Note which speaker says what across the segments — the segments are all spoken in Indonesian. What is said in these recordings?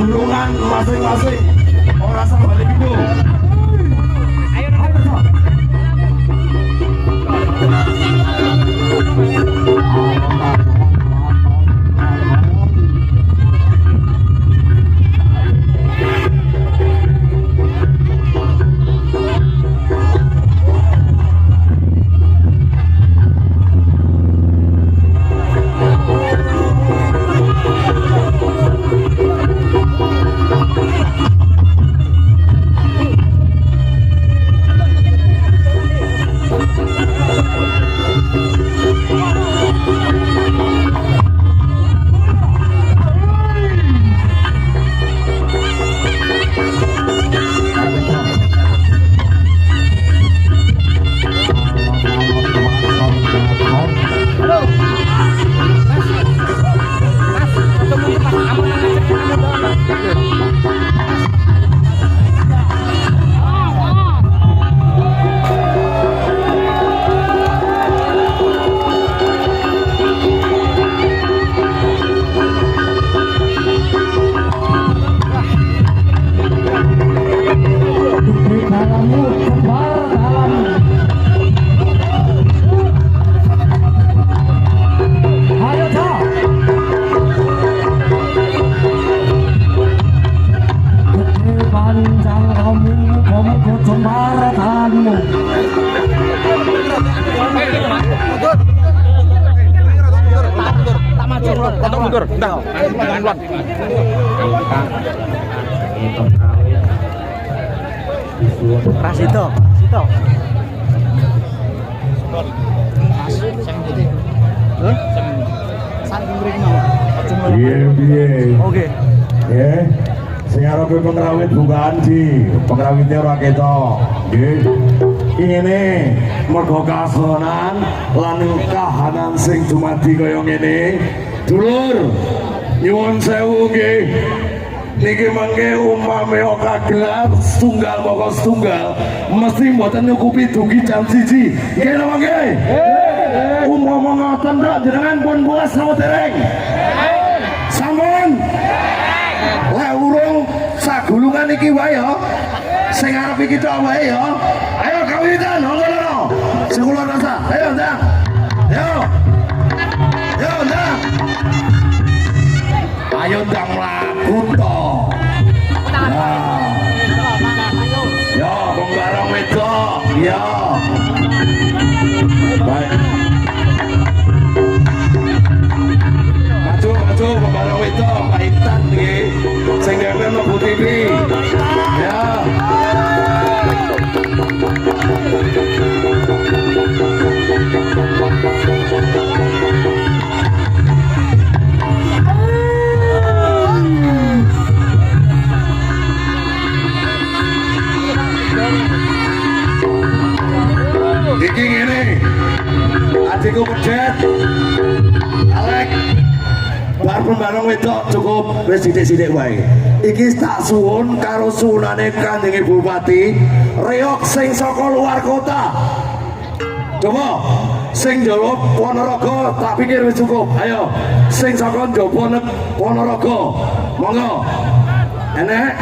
Speaker 1: gulungan masing-masing. Ora salah balik itu.
Speaker 2: Mundur, entah. Rasito. Oke.
Speaker 1: Ya, sing arep pengrawit bukan di pengrawitnya ora ketok. Nggih. Ingene mergo kasonan lan kahanan sing dumadi kaya ngene. Dulur, nyuwun sewu nggih. Niki mangke umpame kagelar setunggal moko setunggal mesti mboten nyukupi dugi jam 1. Nggih napa nggih? Umpama ngoten tok jenengan pun puas napa dereng? Sampun. Lah urung sagulungan iki wae ya. Sing arep iki tok wae ya. Ayo kawitan ngono. Sing kula rasa. Ayo ndang. Yo. Yo ndang. Ayo ndang mlaku to. Yo pembarang wedok. Yo. Baik. Maju pembarang wedok kaitan nggih. Sing dhewe mlebu TV. Ya. Iki ngene. Adikku pedet. Alek. Bar pembarang wedok cukup wis sithik-sithik wae. Iki tak suwun karo suwunane Kanjeng Bupati reok sing saka luar kota. Coba sing Jawa Ponorogo tak pikir wis cukup. Ayo sing saka Jawa Ponorogo. Monggo. Enek.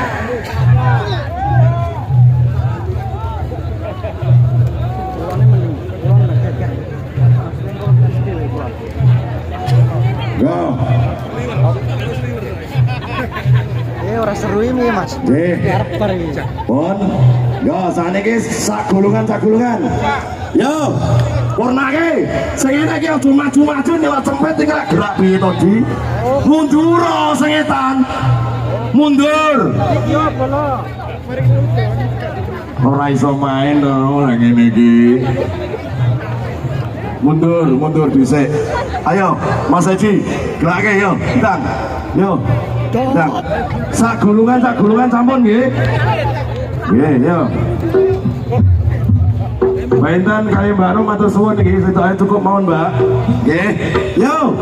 Speaker 1: Go.
Speaker 2: Ora seru ini Mas. Arep iki.
Speaker 1: Pun. Yo saniki sak gulungan. Yo. Purnake sing enak iki aja maju-maju nyelak cempet tinggal gerak piye to Di? Mundur sing etan. Mundur. Iki apa lho? Ora iso main to ngene iki. Mundur dhisik. Ayo Mas Haji, gerake yo, ndang. Yo. Ndang. Sak gulungan sampun nggih. Nggih, yo. Maintan kali baru matur suwun niki sitoke cukup mawon, Mbak. Nggih. Yo.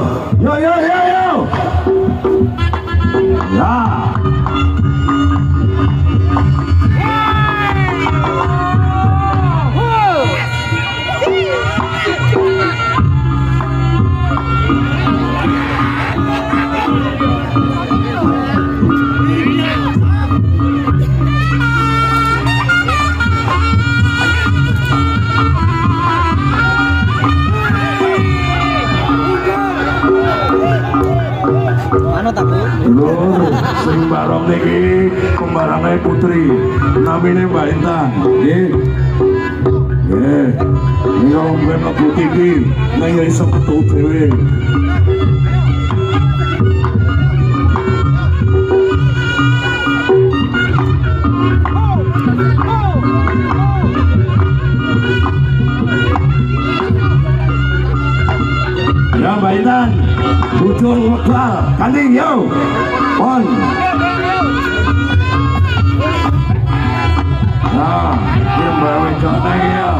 Speaker 1: Ya.
Speaker 2: manut aku.
Speaker 1: Dulur, sing barong niki kembarane putri, namine Mbak Intan. Nggih. Nggih. Nek kalau mben mlebu TV, nek ya iso metu dhewe. Ya Mbak Intan, ujung wekal, kanding yo, pon. Nah, ini Mbak Wedok lagi ya,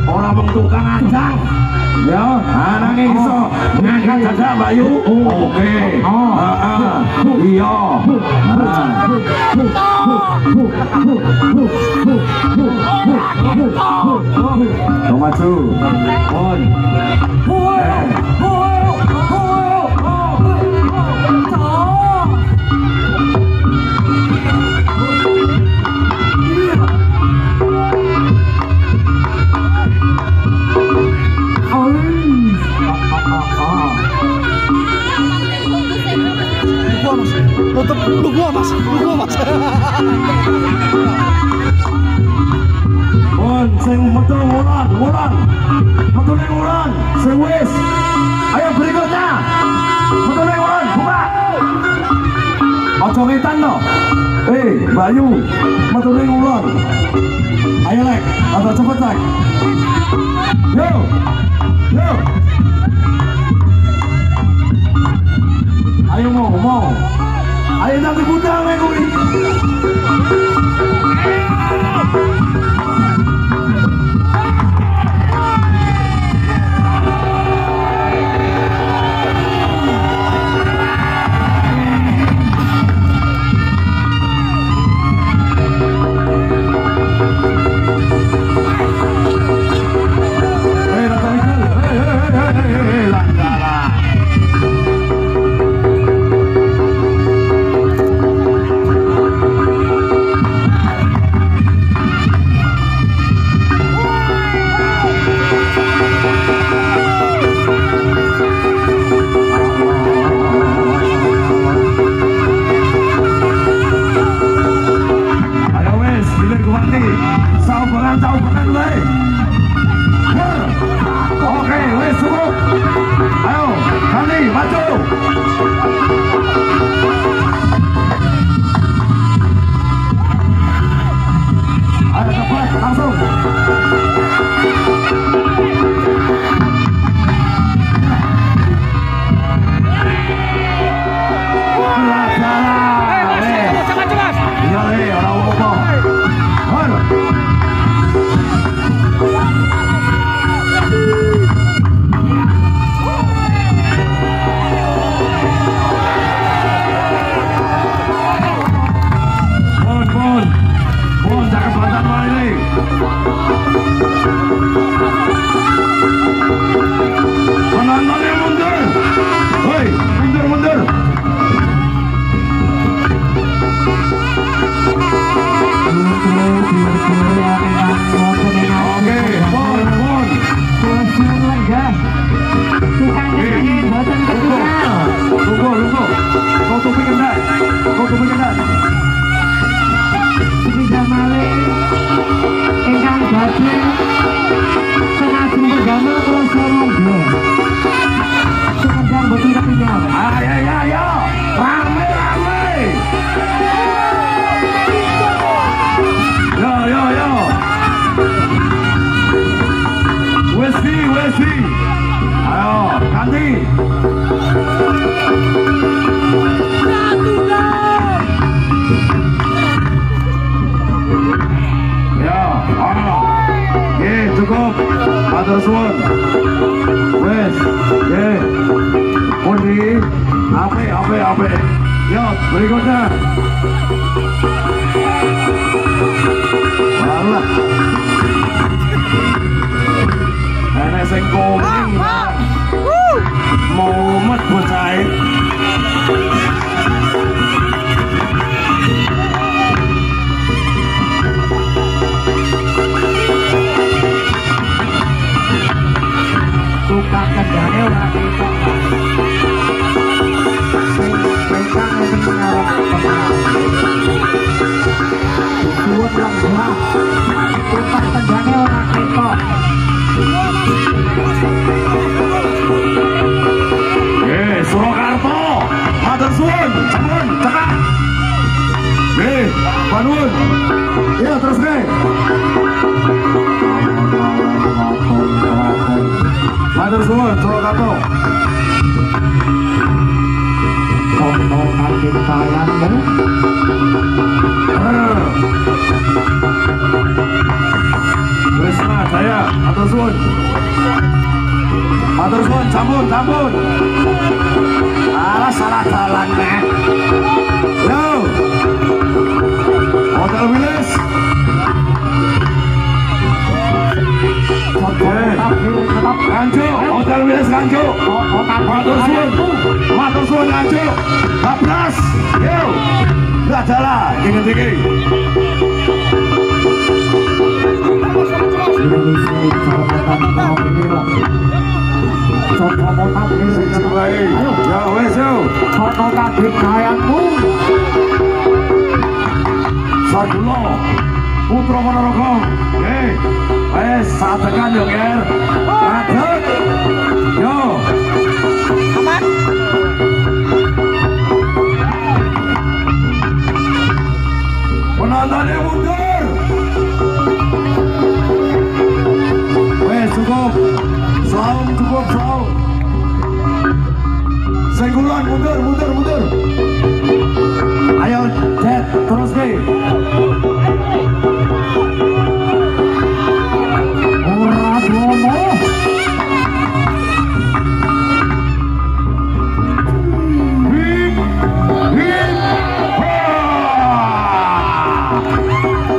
Speaker 1: orang mengtukang anjang, ya, anaknya iso ngangkat dada Mbak Yu, oke, iya, maju, on,
Speaker 2: Lu gua mas.
Speaker 1: on, sing metu ngulan, metu ning ngulan, sing wis, ayo berikutnya, metu ning ngulan, buka, ojo ngetan no, Mbak Yu, metu ning ngulan, ayo lek, atau cepet lek, yo, ayo mau, ayo nanti budal nek kuwi. Saubangan weh. Oke, wes cukup. Ayo, Kali maju. Ayo cepat, langsung. Penontonnya mundur, woi mundur. Oke, pon. Tunggu. Kau tupi kendak.
Speaker 3: Bisa malih ingkang badhe senajeng berdamel kula sarungga. Sumedang boten ketinggal.
Speaker 1: Ayo. Rame. Yo. Wesi. Ayo, ganti. Cukup, atur suwun. Wes, Mundi, ape. Yo, berikutnya. Alah. Nenek sing kuning. Mau met bocah.
Speaker 3: ora ketok. Ingkang enten ngarep suwun lenggah. Tumpah tendangé ora ketok.
Speaker 1: Surakarta, matur suwun, sampun cekak. Panuwun. Iya, terus matur suwun, Surakarta.
Speaker 3: Sopo kangen sayangmu?
Speaker 1: Wisma Jaya, matur suwun. Matur suwun, sampun. Alah salah jalan nih. Yo. Hotel Wilis. Kanjo, Hotel Wilis Kanjo. Matur suwun Kanjo. Bablas. Yo. Lah jalan, ingin-ingin. Ya wes yo.
Speaker 3: Sopo kangen sayangmu?
Speaker 1: Sadulo Putra Ponorogo. Wes satekan yo ger. Ngadeg. Yo.
Speaker 2: Aman.
Speaker 1: Penontonnya mundur. Wes cukup. Saum cukup saum. Senggulan mundur. Ayo Jet terus nih.
Speaker 3: Ora domo.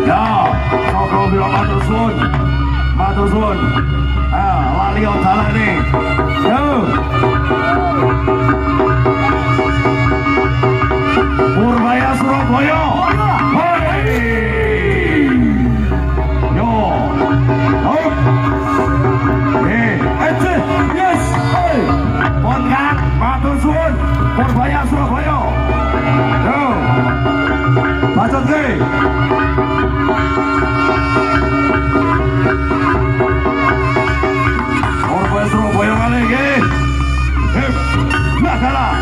Speaker 1: Ya, soko bilang matur suwun. Lali dalan nih. Yo. Purbaya Surabaya. Hei. Yo. Hop. Yes. Hey. Pongkat matur suwun. Purbaya Surabaya. Yo. Bacot ge. Purbaya Surabaya kali ge. Hep. Nah salah.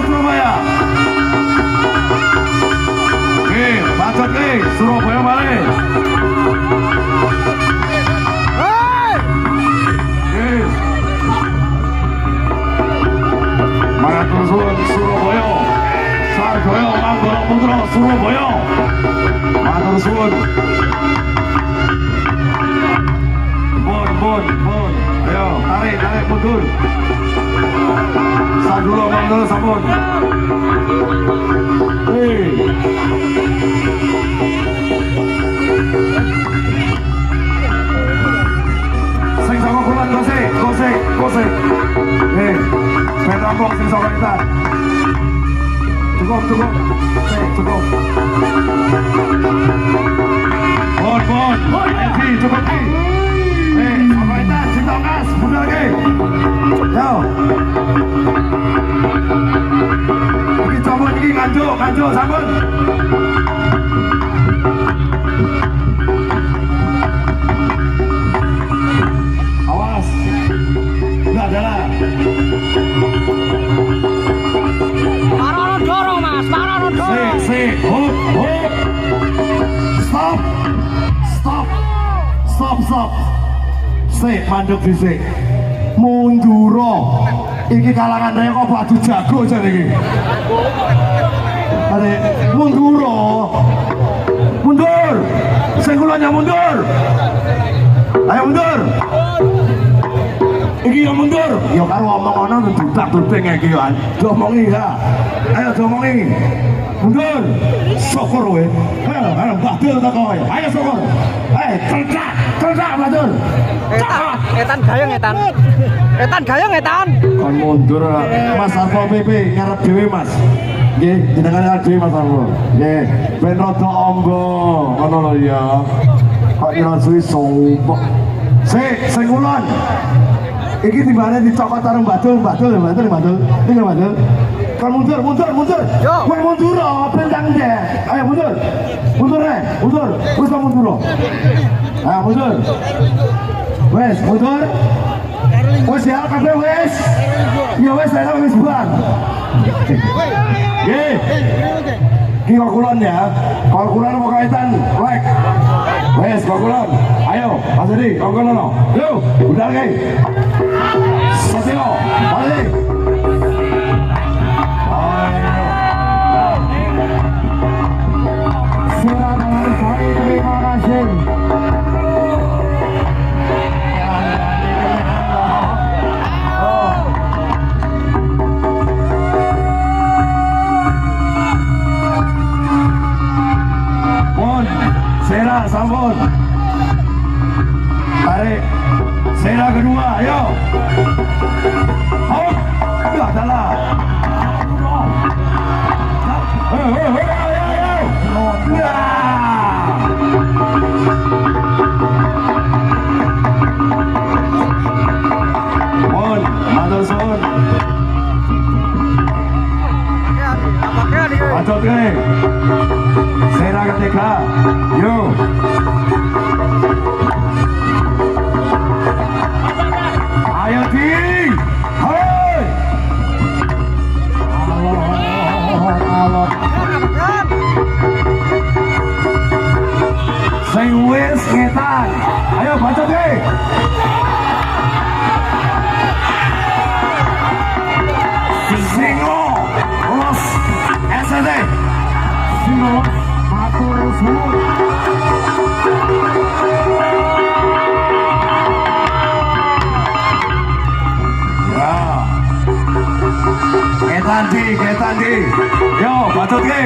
Speaker 1: Surabaya. Bacot nih, Surabaya balik. Matur suwun Surabaya. Sarjaya Manggala Putra Surabaya. Matur suwun. Bon. Ayo, tarik mundur. Sadulo Manggala sampun. Sing saka kulon gosek. Petrampong sing saka kita. Cukup. Cukup. Bon. Evi, cukup ki. Saka kita sing tongas, budal ki. Yo. Iki coba iki kanjo sampun. Awas. Enggak ada lah.
Speaker 2: Marono dorong mas, marono dorong.
Speaker 1: Hop. Stop. Mandek dhisik. Munduro. Iki kalangan raya kok batu jago jan iki. Are munduro. Mundur. Sing kulanya mundur. Ayo mundur. Iki yo mundur. Yo karo omong ana dudak-duding iki yo. Diomongi ya. Ayo diomongi. Mundur. Syukur kowe. Ayo Badur ta kowe. Ayo syukur. Tercak Badur.
Speaker 2: Etan gayung etan.
Speaker 1: Kon mundur Mas Satpol PP ngarep dhewe Mas. Nggih, jenengan ade Mas Sampun. Nggih, ben rada amba ngono lho ya. Kok kira suwi sopo. Sing ulun. Iki timbane dicokot karo Badul. Kan mundur.
Speaker 2: Yo.
Speaker 1: Kowe mundur ben ndang ndek. Ayo mundur. Mundur. Wis mundur. Ah, mundur. Wes, mundur. Wes ya kabeh wes. Ya wes ana wis buang. Nggih. Ki kalkulan ya. Kalkulan mau kaitan. Lek. Wes kalkulan. Ayo, Mas Edi, kalkulan no. Yo, udah lagi. Sotino, balik.
Speaker 3: Silakan kami terima kasih.
Speaker 1: Pun, Sera sambut. Tarik. Sera kedua, ayo. Hop, dah salah. Pun, matur suwun. Matur ke. Sera ketiga. Yo. Ayo di. Hei.
Speaker 3: Allah.
Speaker 1: Sing wis ngetan. Ayo bacot ke. Singo. Los. SD.
Speaker 3: Singo. Matur suwun.
Speaker 1: Ya. Ketan di. Yo, bacot ke.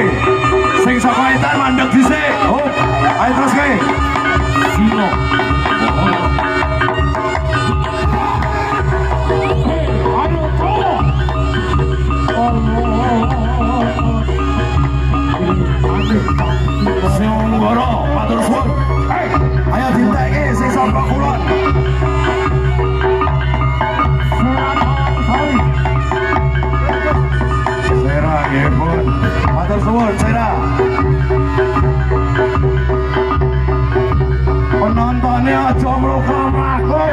Speaker 1: Sing saka etan mandek dhisik. Oh, ayo terus ke.
Speaker 3: Singo.
Speaker 1: Sing ngoro, matur suwun. Ayo dinteke sing saka kulon. Sera nggih pun. Matur suwun, Sera. Penontonnya aja mlaku-mlaku.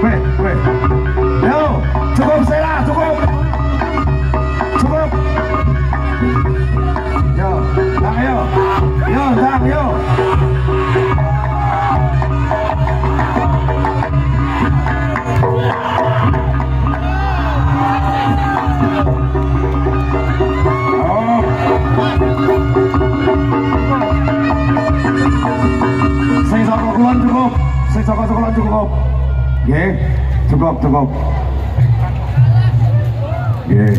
Speaker 1: Weh. Yo, cukup Sera, cukup. Yo, Dang yo. Oh. Sing saka kulon cukup. Nggih, cukup. Nggih.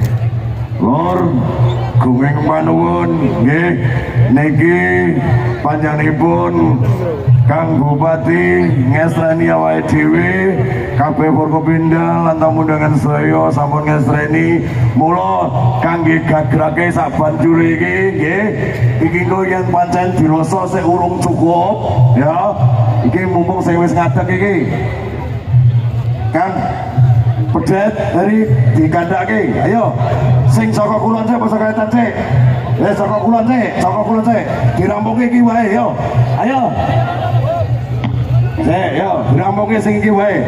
Speaker 1: Lor gunging panuwun nggih niki panjenenganipun Kang Bupati ngesreni awake dhewe kabeh Forkopimda lan tamu undangan sedaya sampun ngesreni mula kangge gagrake sak banjure iki nggih iki kok yen pancen dirasa sik urung cukup ya iki mumpung sing wis ngadeg iki Kang pedet dari dikandake ayo sing saka kulon sik apa saka etan sik saka kulon sik dirampungi iki wae yo ayo yo dirampungi sing iki wae